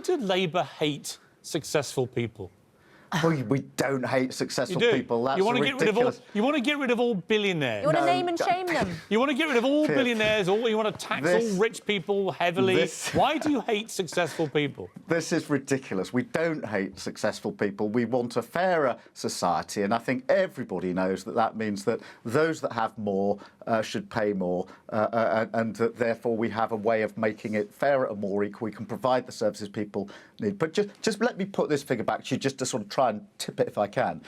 do Labour hate successful people? We don't hate successful people. That's ridiculous. You want to get rid of all billionaires. You want to name and shame them. You want to get rid of all billionaires. You want to tax all rich people heavily. Why do you hate successful people? This is ridiculous. We don't hate successful people. We want a fairer society, and I think everybody knows that that means that those that have more should pay more, and that therefore we have a way of making it fairer and more equal. We can provide the services people need. But just let me put this figure back to you, just to sort of try and tip it if I can.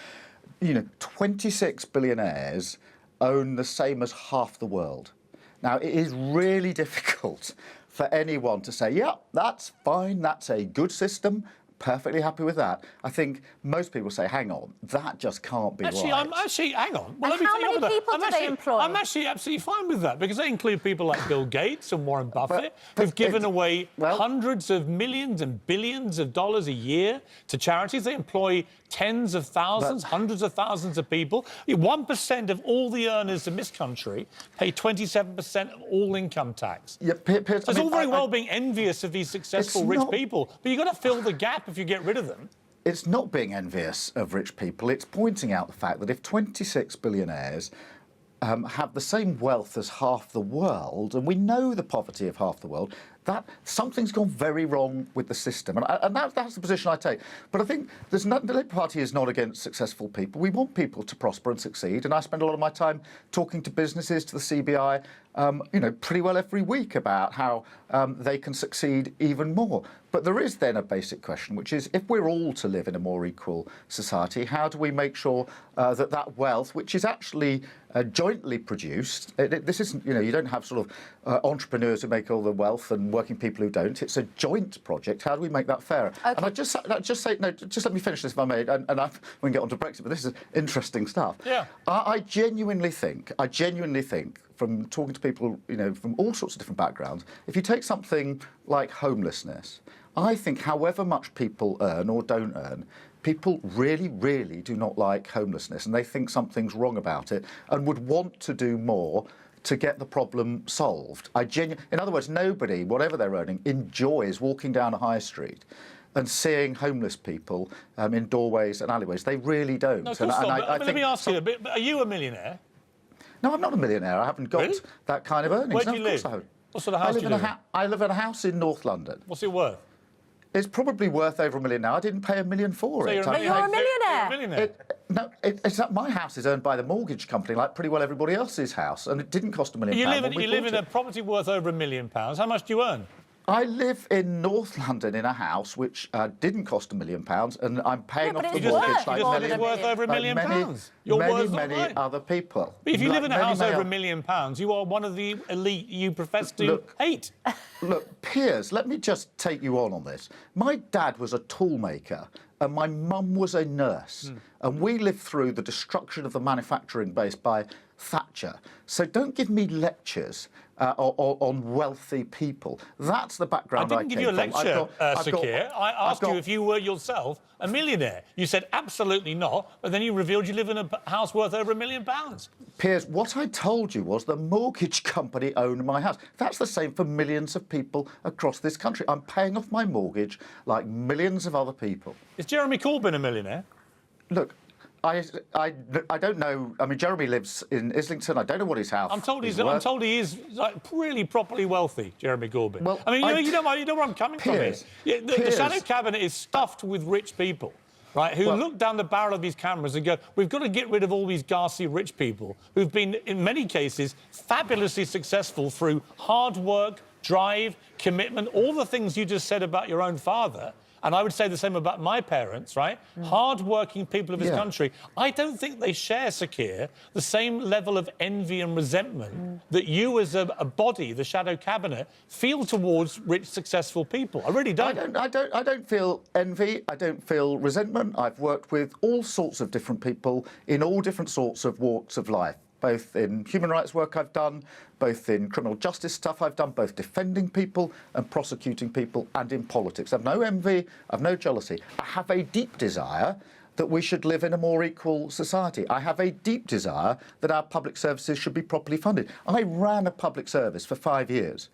26 billionaires own the same as half the world. Now, it is really difficult for anyone to say, yeah, that's fine, that's a good system, perfectly happy with that. I think most people say, hang on, that just can't be right. Hang on. Well, and how many people do they employ? I'm actually absolutely fine with that, because they include people like Bill Gates and Warren Buffett, who've given away hundreds of millions and billions of dollars a year to charities. They employ tens of thousands, hundreds of thousands of people. 1% of all the earners in this country pay 27% of all income tax. Yeah, Piers, so it's all very well being envious of these successful rich people, but you've got to fill the gap if you get rid of them. It's not being envious of rich people. It's pointing out the fact that if 26 billionaires have the same wealth as half the world, and we know the poverty of half the world, that something's gone very wrong with the system. And that's the position I take. But I think the Labour Party is not against successful people. We want people to prosper and succeed. And I spend a lot of my time talking to businesses, to the CBI, pretty well every week about how they can succeed even more. But there is then a basic question, which is, if we're all to live in a more equal society, how do we make sure that wealth, which is actually jointly produced, this isn't, you don't have sort of entrepreneurs who make all the wealth and working people who don't. It's a joint project. How do we make that fairer? Okay. And just let me finish this if I may, and we can get on to Brexit, but this is interesting stuff. Yeah. I genuinely think, from talking to people, from all sorts of different backgrounds, if you take something like homelessness, I think however much people earn or don't earn, people really, really do not like homelessness, and they think something's wrong about it and would want to do more to get the problem solved. In other words, nobody, whatever they're earning, enjoys walking down a high street and seeing homeless people in doorways and alleyways. They really don't. No, of course not. Let me ask you a bit. Are you a millionaire? No, I'm not a millionaire. I haven't got that kind of earnings. Where do you live? What sort of house do you live in? I live in a house in North London. What's it worth? It's probably worth over £1 million now. I didn't pay $1 million for it. But you're a millionaire. My house is owned by the mortgage company, like pretty well everybody else's house, and it didn't cost £1 million. You live in a property worth over £1 million. How much do you earn? I live in North London in a house which didn't cost £1 million, and I'm paying off the mortgage like worth over £1 million. Many other people. But if you live in a house over £1 million, you are one of the elite you profess to hate. Look, Piers, let me just take you on this. My dad was a tool maker, and my mum was a nurse, and we lived through the destruction of the manufacturing base by Thatcher. So don't give me lectures on wealthy people. That's the background I came from. I didn't give you a lecture, Sir Keir. I asked you if you were yourself a millionaire. You said absolutely not, but then you revealed you live in a house worth over £1 million. Piers, what I told you was the mortgage company owned my house. That's the same for millions of people across this country. I'm paying off my mortgage like millions of other people. Is Jeremy Corbyn a millionaire? Look, I don't know. I mean, Jeremy lives in Islington. I don't know what his house. I'm told he is like really properly wealthy, Jeremy Corbyn. Well, I mean, you know where I'm coming from here. Yeah, the shadow cabinet is stuffed with rich people, right? Who look down the barrel of these cameras and go, "We've got to get rid of all these ghastly rich people who've been, in many cases, fabulously successful through hard work, drive, commitment, all the things you just said about your own father." And I would say the same about my parents, right? Hard-working people of this country. I don't think they share, Sir Keir, the same level of envy and resentment that you as a body, the shadow cabinet, feel towards rich, successful people. I really don't. I don't feel envy. I don't feel resentment. I've worked with all sorts of different people in all different sorts of walks of life, both in human rights work I've done, both in criminal justice stuff I've done, both defending people and prosecuting people, and in politics. I've no envy, I've no jealousy. I have a deep desire that we should live in a more equal society. I have a deep desire that our public services should be properly funded. I ran a public service for 5 years.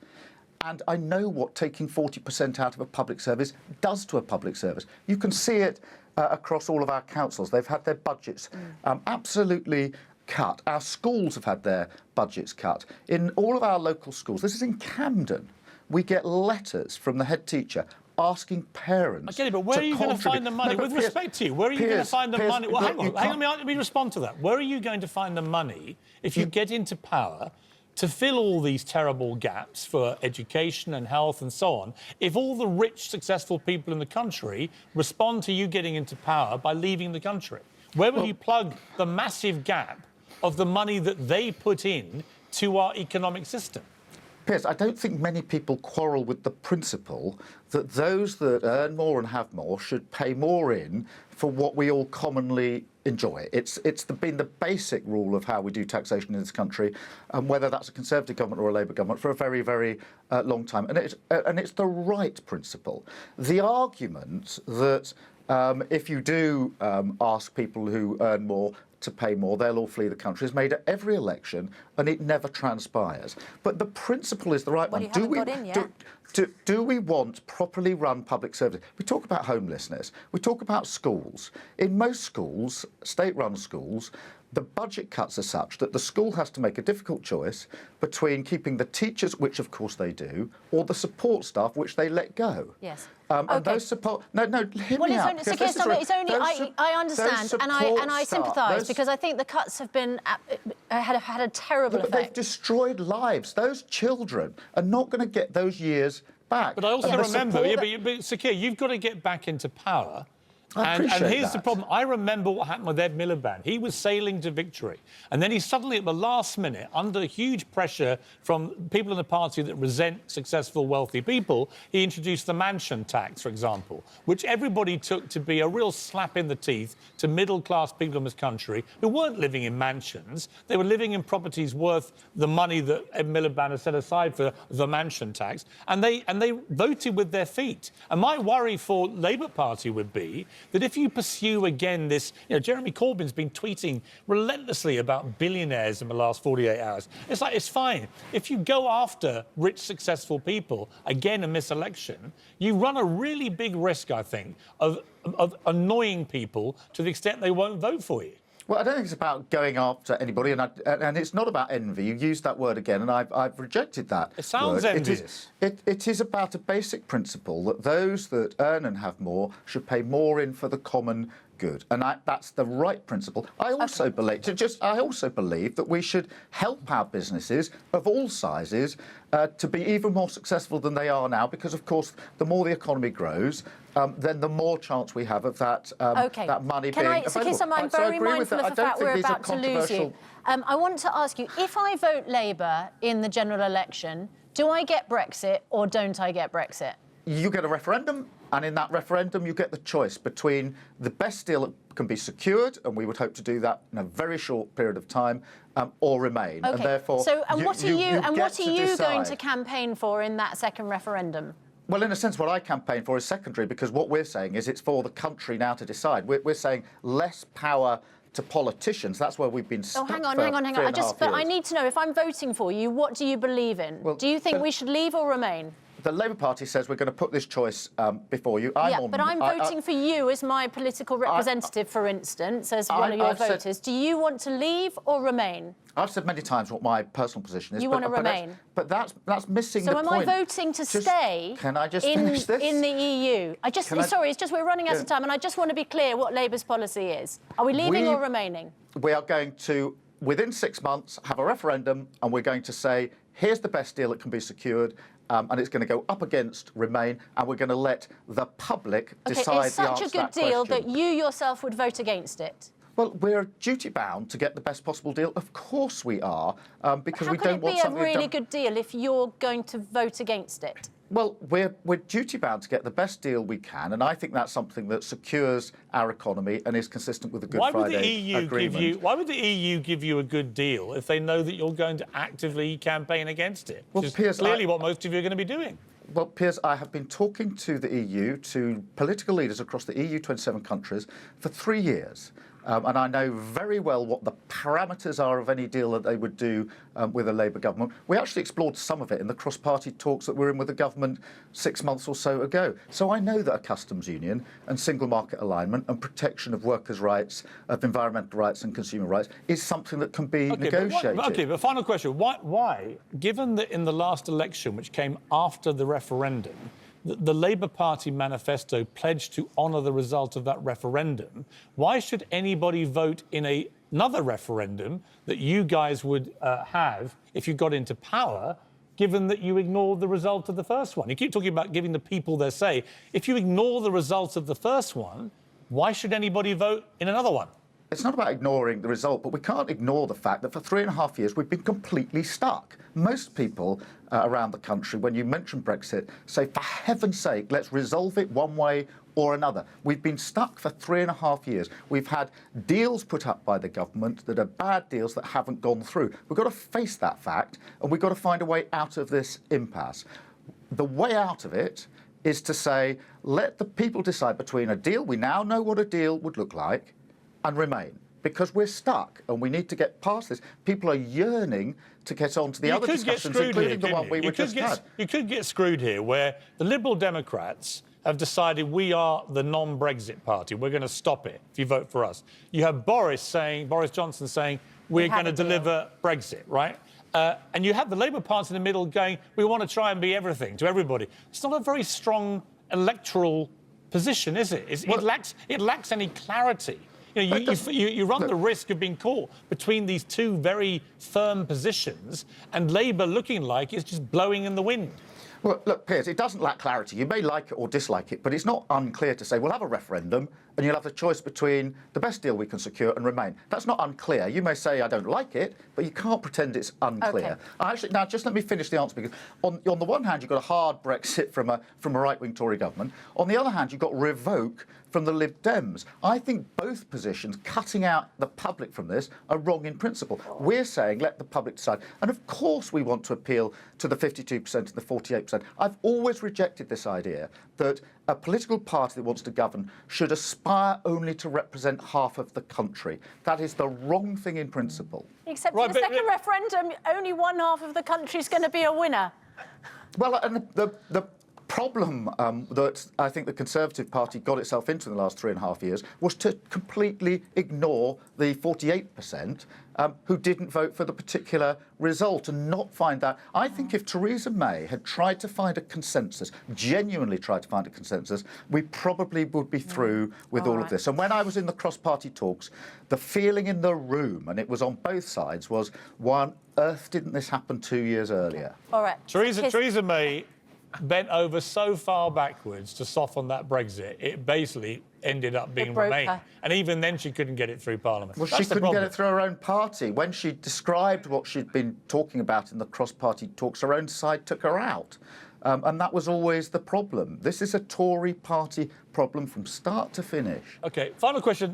And I know what taking 40% out of a public service does to a public service. You can see it across all of our councils. They've had their budgets absolutely cut. Our schools have had their budgets cut. In all of our local schools, this is in Camden, we get letters from the head teacher asking parents. I get it, but where are you going to find the money? With respect to you, where are you going to find the money? Well, hang on, let me respond to that. Where are you going to find the money if you get into power to fill all these terrible gaps for education and health and so on, if all the rich, successful people in the country respond to you getting into power by leaving the country? Where will you plug the massive gap of the money that they put in to our economic system? Piers, I don't think many people quarrel with the principle that those that earn more and have more should pay more in for what we all commonly enjoy. It's been the basic rule of how we do taxation in this country, and whether that's a Conservative government or a Labour government, for a very, very long time. And it's the right principle. The argument that if you do ask people who earn more to pay more, they'll all flee the country, is made at every election, and it never transpires. But the principle is the right one. Do we want properly run public services? We talk about homelessness. We talk about schools. In most schools, state-run schools, the budget cuts are such that the school has to make a difficult choice between keeping the teachers, which of course they do, or the support staff, which they let go. Yes. And those support... No, hear me out. I understand, and I sympathise, because I think the cuts have been had a terrible effect. They've destroyed lives. Those children are not going to get those years back. But I also remember, but Sir Keir, you've got to get back into power. And here's the problem. I remember what happened with Ed Miliband. He was sailing to victory. And then he suddenly, at the last minute, under huge pressure from people in the party that resent successful, wealthy people, he introduced the mansion tax, for example, which everybody took to be a real slap in the teeth to middle-class people in this country who weren't living in mansions. They were living in properties worth the money that Ed Miliband had set aside for the mansion tax. And they voted with their feet. And my worry for Labour Party would be that if you pursue again this... Jeremy Corbyn's been tweeting relentlessly about billionaires in the last 48 hours. It's like, it's fine. If you go after rich, successful people again in this election, you run a really big risk, I think, of annoying people to the extent they won't vote for you. Well, I don't think it's about going after anybody, and it's not about envy. You used that word again, and I've rejected that. It sounds envious. It is about a basic principle that those that earn and have more should pay more in for the common good, and that's the right principle. I also believe that we should help our businesses of all sizes to be even more successful than they are now, because of course the more the economy grows, then the more chance we have of that that money being available. I'm very mindful of the fact we're about to lose you. I want to ask you, if I vote Labour in the general election, do I get Brexit or don't I get Brexit? You get a referendum, and in that referendum you get the choice between the best deal that can be secured, and we would hope to do that in a very short period of time, or remain. Okay. And therefore, what are you going to campaign for in that second referendum? Well, in a sense, what I campaign for is secondary, because what we're saying is it's for the country now to decide. We're saying less power to politicians. That's where we've been stuck. Hang on. I need to know, if I'm voting for you, what do you believe in? Well, do you think we should leave or remain? The Labour Party says we're going to put this choice before you. But I'm voting for you as my political representative, for instance, as one of your voters. Do you want to leave or remain? I've said many times what my personal position is. You want to remain? But that's missing the point. So am I voting to stay can I just finish this? In the EU? Sorry, it's just we're running out of time, and I just want to be clear what Labour's policy is. Are we leaving or remaining? We are going to, within 6 months, have a referendum, and we're going to say, here's the best deal that can be secured, and it's going to go up against Remain, and we're going to let the public decide it's such a good deal that you yourself would vote against it? Well, we're duty-bound to get the best possible deal. Of course we are, because we don't want something... How can it be a really good deal if you're going to vote against it? Well, we're duty-bound to get the best deal we can, and I think that's something that secures our economy and is consistent with the Good Friday Agreement. Why would the EU give you a good deal if they know that you're going to actively campaign against it? Well, which is Piers, clearly what most of you are going to be doing. Well, Piers, I have been talking to the EU, to political leaders across the EU 27 countries, for 3 years. and I know very well what the parameters are of any deal that they would do with a Labour government. We actually explored some of it in the cross-party talks that we're in with the government 6 months or so ago. So I know that a customs union and single market alignment and protection of workers' rights, of environmental rights and consumer rights is something that can be negotiated. But final question. Why, given that in the last election, which came after the referendum, the Labour Party manifesto pledged to honour the result of that referendum, why should anybody vote in another referendum that you guys would have if you got into power, given that you ignored the result of the first one? You keep talking about giving the people their say. If you ignore the results of the first one, why should anybody vote in another one? It's not about ignoring the result, but we can't ignore the fact that for 3.5 years we've been completely stuck. Most people around the country, when you mention Brexit, say, for heaven's sake, let's resolve it one way or another. We've been stuck for 3.5 years. We've had deals put up by the government that are bad deals that haven't gone through. We've got to face that fact, and we've got to find a way out of this impasse. The way out of it is to say, let the people decide between a deal, we now know what a deal would look like, and remain, because we're stuck and we need to get past this. People are yearning to get on to the other discussions, including the one we just had. You could get screwed here, where the Liberal Democrats have decided we are the non-Brexit party. We're going to stop it if you vote for us. You have Boris Johnson saying we're going to deliver Brexit, right? And you have the Labour Party in the middle going, we want to try and be everything to everybody. It's not a very strong position, is it? It lacks any clarity. You run the risk of being caught between these two very firm positions, and Labour looking like it's just blowing in the wind. Well, look, Piers, it doesn't lack clarity. You may like it or dislike it, but it's not unclear to say, we'll have a referendum and you'll have the choice between the best deal we can secure and remain. That's not unclear. You may say, I don't like it, but you can't pretend it's unclear. Okay. Now, just let me finish the answer, because on the one hand, you've got a hard Brexit from a right-wing Tory government. On the other hand, you've got revoke from the Lib Dems. I think both positions, cutting out the public from this, are wrong in principle. We're saying let the public decide. And of course we want to appeal to the 52% and the 48%. I've always rejected this idea that a political party that wants to govern should aspire only to represent half of the country. That is the wrong thing in principle. Except in the second referendum, only one half of the country is going to be a winner. Well, and the problem that I think the Conservative Party got itself into in the last 3.5 years was to completely ignore the 48% who didn't vote for the particular result and not find that. I think if Theresa May had tried to find a consensus, genuinely tried to find a consensus, we probably would be through with all of this. And when I was in the cross-party talks, the feeling in the room, and it was on both sides, was, why on earth didn't this happen 2 years earlier? All right. Theresa May bent over so far backwards to soften that Brexit, it basically ended up being Remain. And even then she couldn't get it through Parliament. Well, she couldn't get it through her own party. When she described what she'd been talking about in the cross-party talks, her own side took her out. And that was always the problem. This is a Tory party problem from start to finish. OK, final question.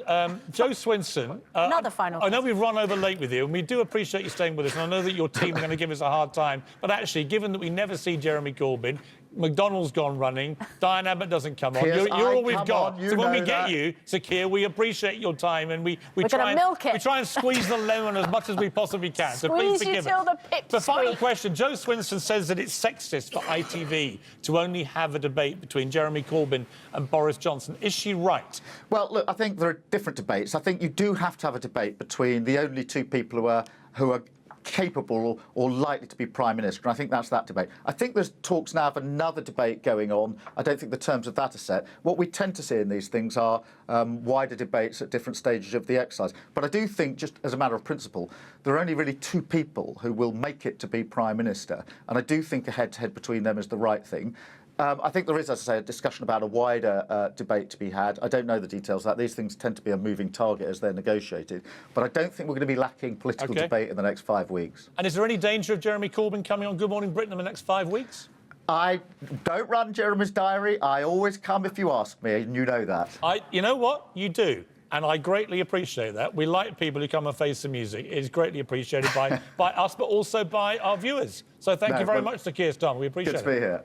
Jo Swinson. Another final question. I know we've run over late with you, and we do appreciate you staying with us, and I know that your team are going to give us a hard time. But actually, given that we never see Jeremy Corbyn, McDonald's gone running, Diane Abbott doesn't come on. You're all we've got. So when we get you, Sir Keir, we appreciate your time, and we try and squeeze the lemon as much as we possibly can. So please forgive us. The final question. Jo Swinson says that it's sexist for ITV to only have a debate between Jeremy Corbyn and Boris Johnson. Is she right? Well, look, I think there are different debates. I think you do have to have a debate between the only two people who are capable or likely to be Prime Minister, and I think that's that debate. I think there's talks now of another debate going on. I don't think the terms of that are set. What we tend to see in these things are wider debates at different stages of the exercise. But I do think, just as a matter of principle, there are only really two people who will make it to be Prime Minister, and I do think a head-to-head between them is the right thing. I think there is, as I say, a discussion about a wider debate to be had. I don't know the details of that. These things tend to be a moving target as they're negotiated. But I don't think we're going to be lacking political debate in the next 5 weeks. And is there any danger of Jeremy Corbyn coming on Good Morning Britain in the next 5 weeks? I don't run Jeremy's diary. I always come if you ask me, and you know that. You know what? You do. And I greatly appreciate that. We like people who come and face the music. It is greatly appreciated by us, but also by our viewers. So thank you very much to Keir Starmer. We appreciate it. Good to be here.